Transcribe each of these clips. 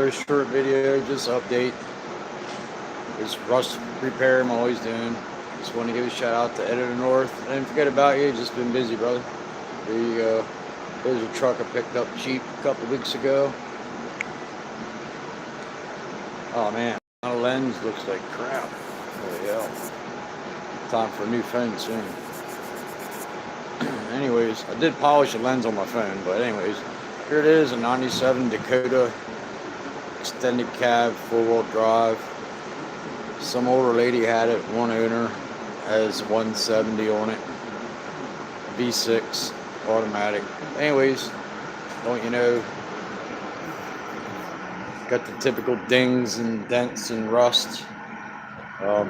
another short video, just update. This rust repair I'm always doing. Just want to give a shout out to Editor North. I didn't forget about you, just been busy, brother. There you go. There's a truck I picked up cheap a couple weeks ago. Oh man, my lens looks like crap. Holy hell. Time for a new phone soon. Anyways, I did polish the lens on my phone, but anyways, here it is, a 97 Dakota extended cab, 4-wheel drive. Some older lady had it, one owner, has 170 on it, V6, automatic. Anyways, don't you know, got the typical dings and dents and rust. I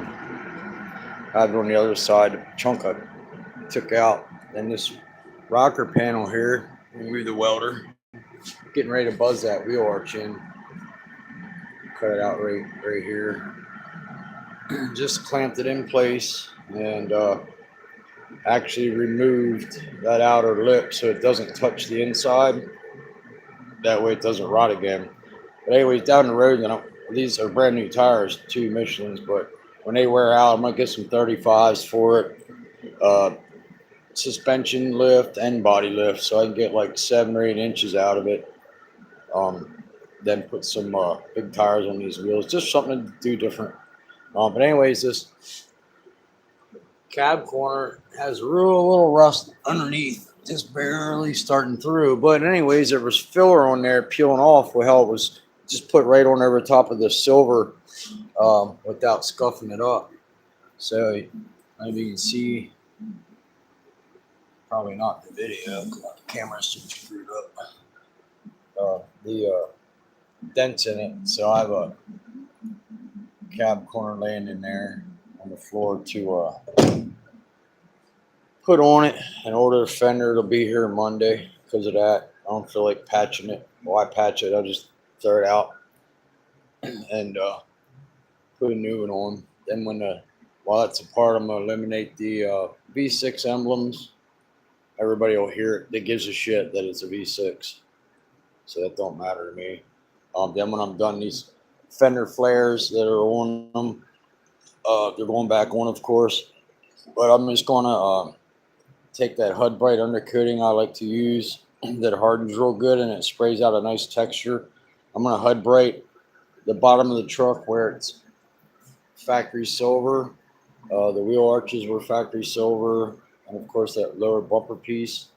have it on the other side, the chunk I took out. Then this rocker panel here, remove the welder, getting ready to buzz that wheel arch in. Cut it out right here. Just clamped it in place and actually removed that outer lip so it doesn't touch the inside. That way it doesn't rot again. But anyways, down the road, these are brand new tires, 2 Michelins, but when they wear out, I'm gonna get some 35s for it. Suspension lift and body lift, so I can get like 7 or 8 inches out of it. Then put some big tires on these wheels, just something to do different. But anyways, this cab corner has a real little rust underneath, just barely starting through. But anyways, there was filler on there peeling off. Well, it was just put right on over top of the silver without scuffing it up. So maybe you can see, probably not in the video, the camera's too screwed up. The dents in it. So I have a cab corner laying in there on the floor to put on it and order a fender. It'll be here Monday because of that. I don't feel like patching it. Why patch it? I'll just throw it out and put a new one on. Then while it's apart, I'm gonna eliminate the V6 emblems. Everybody will hear it. That gives a shit that it's a V6, so that don't matter to me. Then when I'm done, these fender flares that are on them, they're going back on, of course. But I'm just gonna take that HUD Bright undercoating I like to use that hardens real good and it sprays out a nice texture. I'm gonna HUD Bright the bottom of the truck where it's factory silver. The wheel arches were factory silver, and of course that lower bumper piece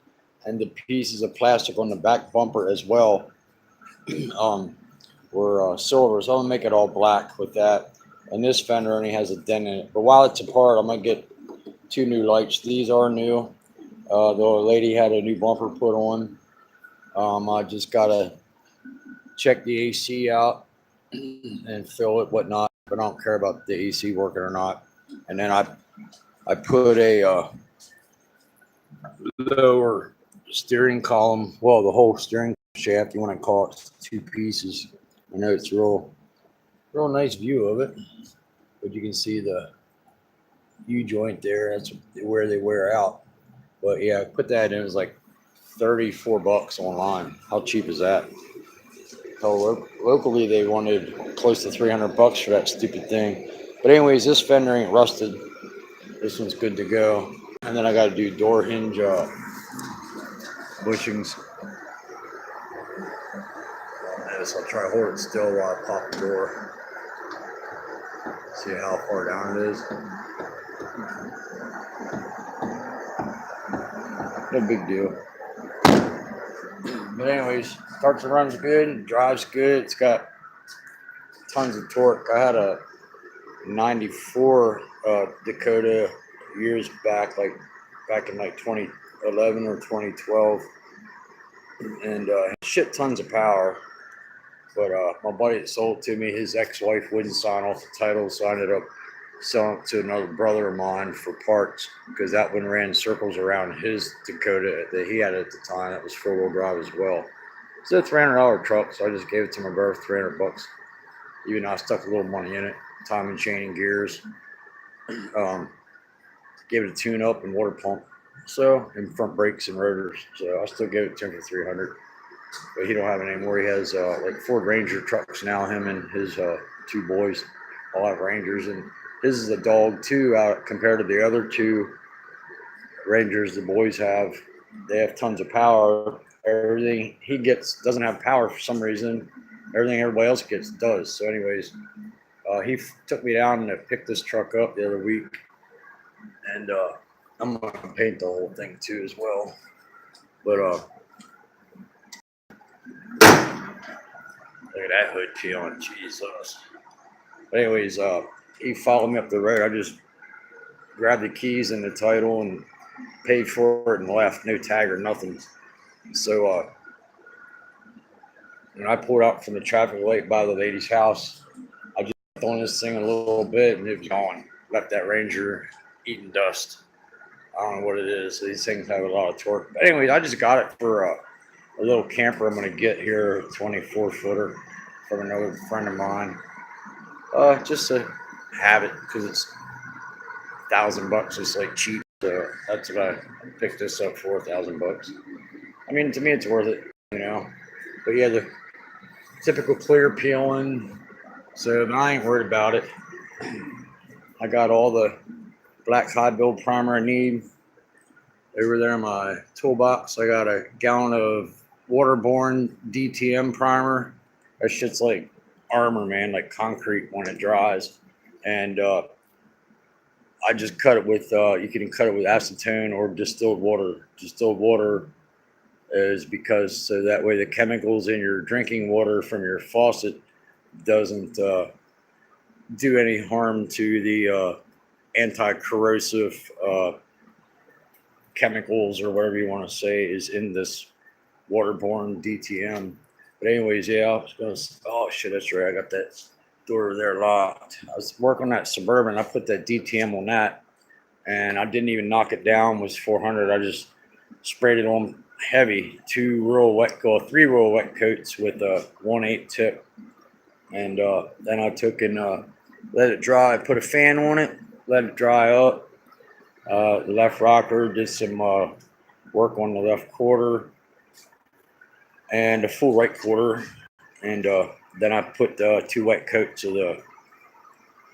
and the pieces of plastic on the back bumper as well were silver. So I'm gonna make it all black with that. And this fender only has a dent in it. But while it's apart, I'm gonna get 2 new lights. These are new. The lady had a new bumper put on. I just gotta check the AC out and fill it, whatnot. But I don't care about the AC working or not. And then I put a lower steering column. Well, the whole steering shaft, you want to call it, 2 pieces. I know it's real nice view of it, but you can see the U-joint there. That's where they wear out. But yeah, I put that in. It was like $34 online. How cheap is that? So locally they wanted close to $300 for that stupid thing. But anyways, this fender ain't rusted. This one's good to go. And then I got to do door hinge bushings. I'll try to hold it still while I pop the door. See how far down it is. No big deal. But anyways, starts and runs good, drives good. It's got tons of torque. I had a 94 Dakota years back, back in like 2011 or 2012, and shit tons of power. But my buddy that sold it to me, his ex-wife wouldn't sign off the title, so I ended up selling it to another brother of mine for parts, because that one ran circles around his Dakota that he had at the time. That was 4-wheel drive as well. So it's a $300 truck, so I just gave it to my brother for $300. Even though I stuck a little money in it, timing chain and gears. Gave it a tune-up and water pump, so, and front brakes and rotors. So I still gave it to him for $300. but he don't have it anymore. He has like Ford Ranger trucks now. Him and his two boys all have Rangers, and his is a dog too. Compared to the other two Rangers the boys have, they have tons of power. Everything he gets doesn't have power for some reason. Everything everybody else gets does. So, anyways, he took me down and picked this truck up the other week, and I'm gonna paint the whole thing too as well. But look at that hood peeling, Jesus. But anyways, he followed me up the road. I just grabbed the keys and the title and paid for it and left. No tag or nothing. So when I pulled out from the traffic light by the lady's house, I just on this thing a little bit and it was gone. Left that Ranger eating dust. I don't know what it is. These things have a lot of torque. But anyways, I just got it for a little camper I'm going to get here, a 24-footer from another friend of mine. Just to have it because it's $1,000. It's like cheap. So that's what I picked this up for, $1,000. I mean, to me, it's worth it, you know. But yeah, the typical clear peeling. So I ain't worried about it. I got all the black high build primer I need over there in my toolbox. I got a gallon of waterborne DTM primer. That shit's like armor, man, like concrete when it dries. And I just cut it with, you can cut it with acetone or distilled water. Distilled water is because so that way the chemicals in your drinking water from your faucet doesn't do any harm to the anti-corrosive chemicals or whatever you want to say is in this waterborne DTM. But anyways, yeah, I was gonna. Oh shit, that's right. I got that door over there locked. I was working on that Suburban. I put that DTM on that, and I didn't even knock it down. It was 400. I just sprayed it on heavy. 3 roll wet coats with a 1/8 tip, and then I took and let it dry. Put a fan on it, let it dry up. The left rocker, did some work on the left quarter and the full right quarter, and then I put 2 wet coats of the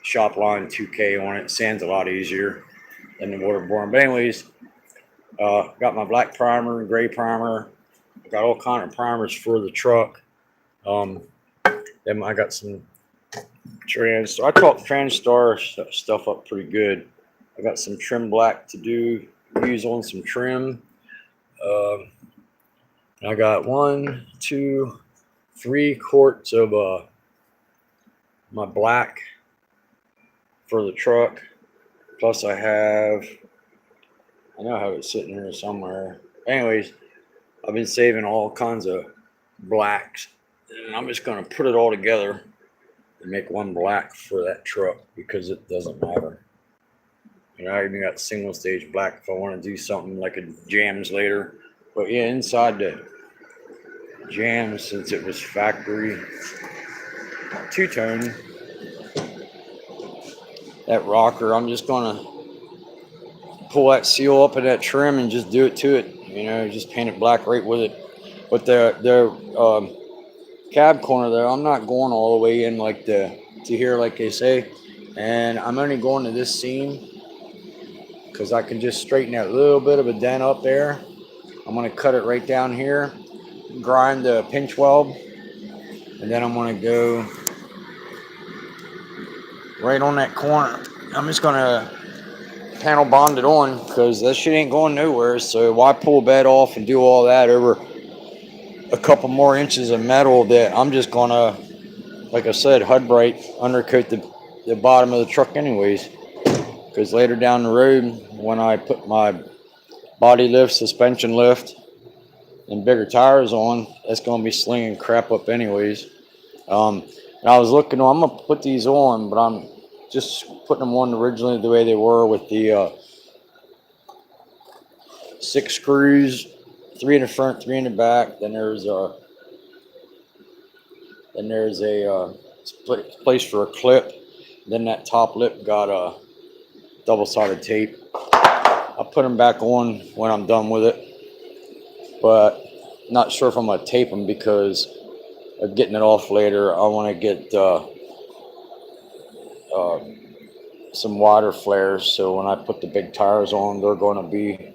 Shopline 2K on it. Sand's a lot easier than the waterborne. But anyways, got my black primer, gray primer. Got all kind of primers for the truck. Then I got some Transtar. I talked Transtar stuff up pretty good. I got some trim black to use on some trim. I got 1, 2, 3 quarts of my black for the truck. Plus I know I have it sitting here somewhere. Anyways, I've been saving all kinds of blacks, and I'm just going to put it all together and make one black for that truck because it doesn't matter. You know, I even got single stage black if I want to do something like a jams later. But yeah, inside the jams, since it was factory two-tone, that rocker, I'm just going to pull that seal up in that trim and just do it to it. You know, just paint it black right with it. But the cab corner there, I'm not going all the way in like to here like they say. And I'm only going to this seam because I can just straighten that little bit of a dent up there. I'm going to cut it right down here, grind the pinch weld, and then I'm going to go right on that corner. I'm just going to panel bond it on because that shit ain't going nowhere. So why pull bed off and do all that over a couple more inches of metal that I'm just going to, like I said, HUD Bright undercoat the bottom of the truck anyways. Because later down the road, when I put my body lift, suspension lift, and bigger tires on, that's going to be slinging crap up anyways. And I was looking, I'm going to put these on, but I'm just putting them on originally the way they were with the 6 screws, 3 in the front, 3 in the back. Then there's a place for a clip. Then that top lip got a double-sided tape. I'll put them back on when I'm done with it. But not sure if I'm gonna tape them because of getting it off later. I want to get some water flares, so when I put the big tires on, they're going to be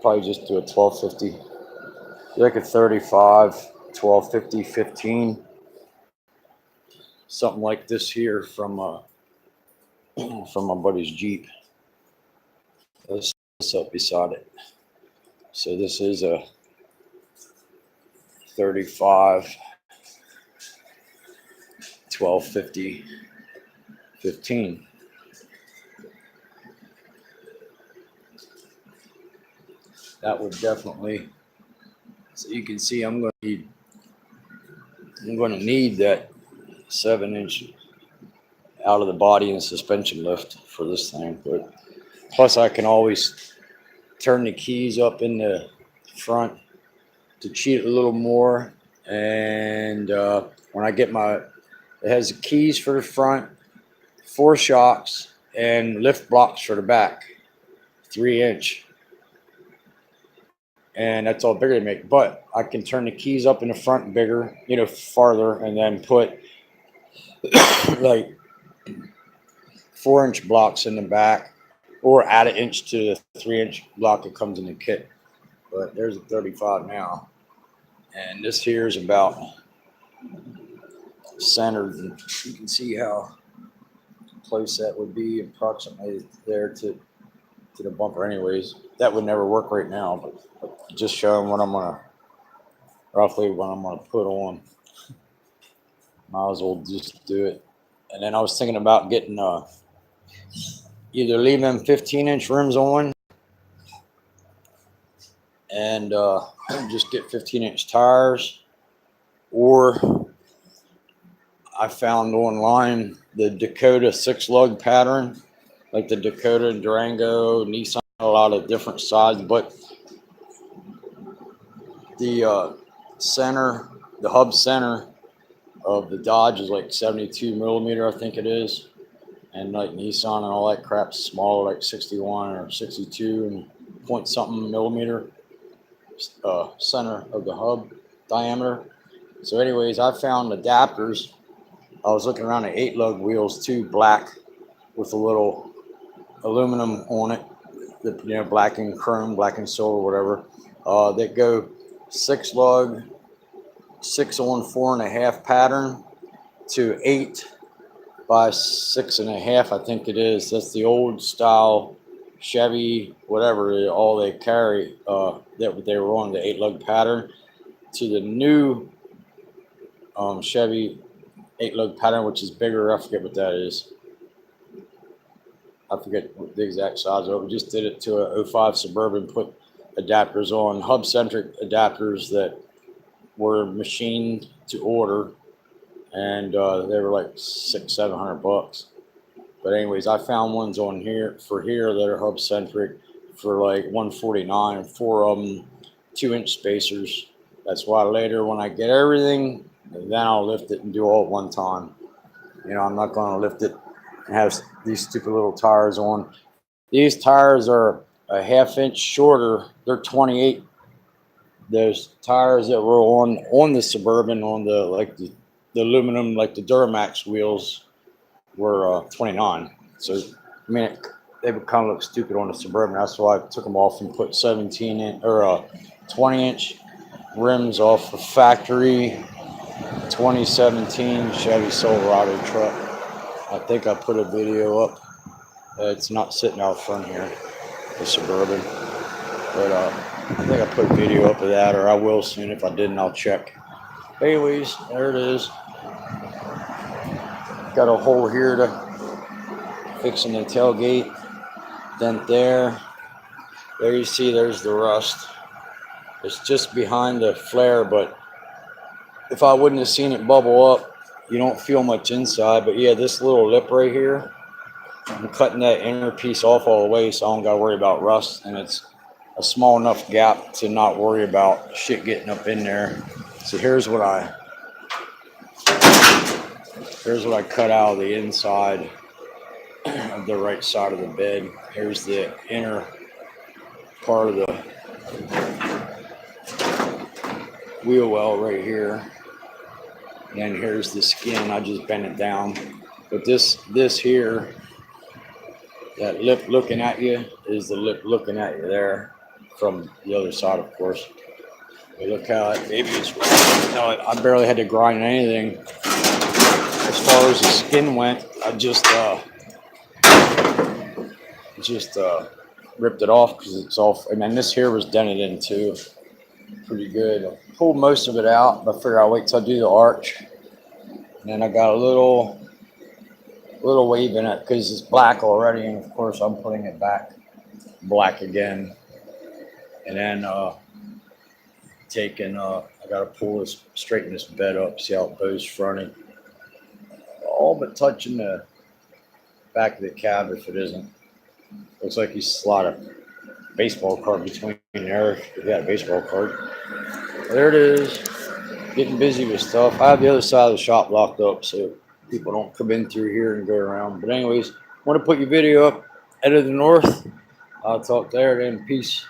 probably just do a 1250, like a 35, 1250, 15, something like this here from from my buddy's Jeep. Let's up beside it. So this is a 35, 1250, 15. That would definitely. So you can see I'm going to need that 7-inch out of the body and suspension lift for this thing. But plus I can always turn the keys up in the front to cheat a little more. And when I get it has the keys for the front, 4 shocks, and lift blocks for the back, 3-inch. And that's all bigger to make. But I can turn the keys up in the front bigger, farther, and then put like 4-inch blocks in the back, or add an inch to the 3-inch block that comes in the kit. But there's a 35 now, and this here is about centered, and you can see how close that would be, approximately there to the bumper. Anyways, that would never work right now, but just showing what I'm gonna roughly what I'm gonna put on. Might as well just do it. And then I was thinking about getting either leaving them 15-inch rims on and just get 15-inch tires, or I found online the Dakota 6-lug pattern, like the Dakota, Durango, Nissan, a lot of different sizes, but the hub center of the Dodge is like 72 millimeter, I think it is, and like Nissan and all that crap's smaller, like 61 or 62 and point something millimeter center of the hub diameter. So anyways, I found adapters. I was looking around at 8-lug wheels too, black with a little aluminum on it, black and chrome, black and silver, whatever, that go 6-lug, 6 on 4.5 pattern to 8 by 6.5, I think it is. That's the old style Chevy, whatever, all they carry, that they were on the 8-lug pattern, to the new Chevy 8-lug pattern, which is bigger. I forget what that is. I forget what the exact size of it. We just did it to a 05 Suburban, put adapters on, hub-centric adapters that were machined to order, and they were like $600-700. But anyways, I found ones on here that are hub-centric for like $149, 4 of them, 2-inch spacers. That's why later when I get everything, then I'll lift it and do all at one time. I'm not going to lift it and have these stupid little tires on. These tires are a 1/2 inch shorter. They're 28. Those tires that were on the Suburban, on the aluminum, like the Duramax wheels, were 29. So I mean, they would kind of look stupid on the Suburban. That's why I took them off and put 17-inch or 20-inch rims off a factory 2017 Chevy Silverado truck. I think I put a video up. It's not sitting out front here, the Suburban, but I think I put a video up of that, or I will soon. If I didn't, I'll check. Anyways, there it is. Got a hole here to fixing the tailgate. Dent there. There you see, there's the rust. It's just behind the flare, but if I wouldn't have seen it bubble up, you don't feel much inside. But yeah, this little lip right here, I'm cutting that inner piece off all the way, so I don't gotta worry about rust, and it's a small enough gap to not worry about shit getting up in there. So here's what I cut out of the inside of the right side of the bed. Here's the inner part of the wheel well right here. And here's the skin. I just bent it down. But this here, that lip looking at you, is the lip looking at you there from the other side, of course. But look how that baby is. No, I barely had to grind anything. As far as the skin went, I just ripped it off because it's off. And then this here was dented in too, pretty good. I pulled most of it out, but I figured I'll wait till I do the arch. And then I got a little wave in it because it's black already, and of course I'm putting it back black again. And then I gotta pull this, straighten this bed up, see how it bows fronted. All but touching the back of the cab if it isn't. Looks like you slide a baseball card between there if you got a baseball card. There it is. Getting busy with stuff. I have the other side of the shop locked up so people don't come in through here and go around. But anyways, want to put your video up. Head of the north. I'll talk there then. Peace.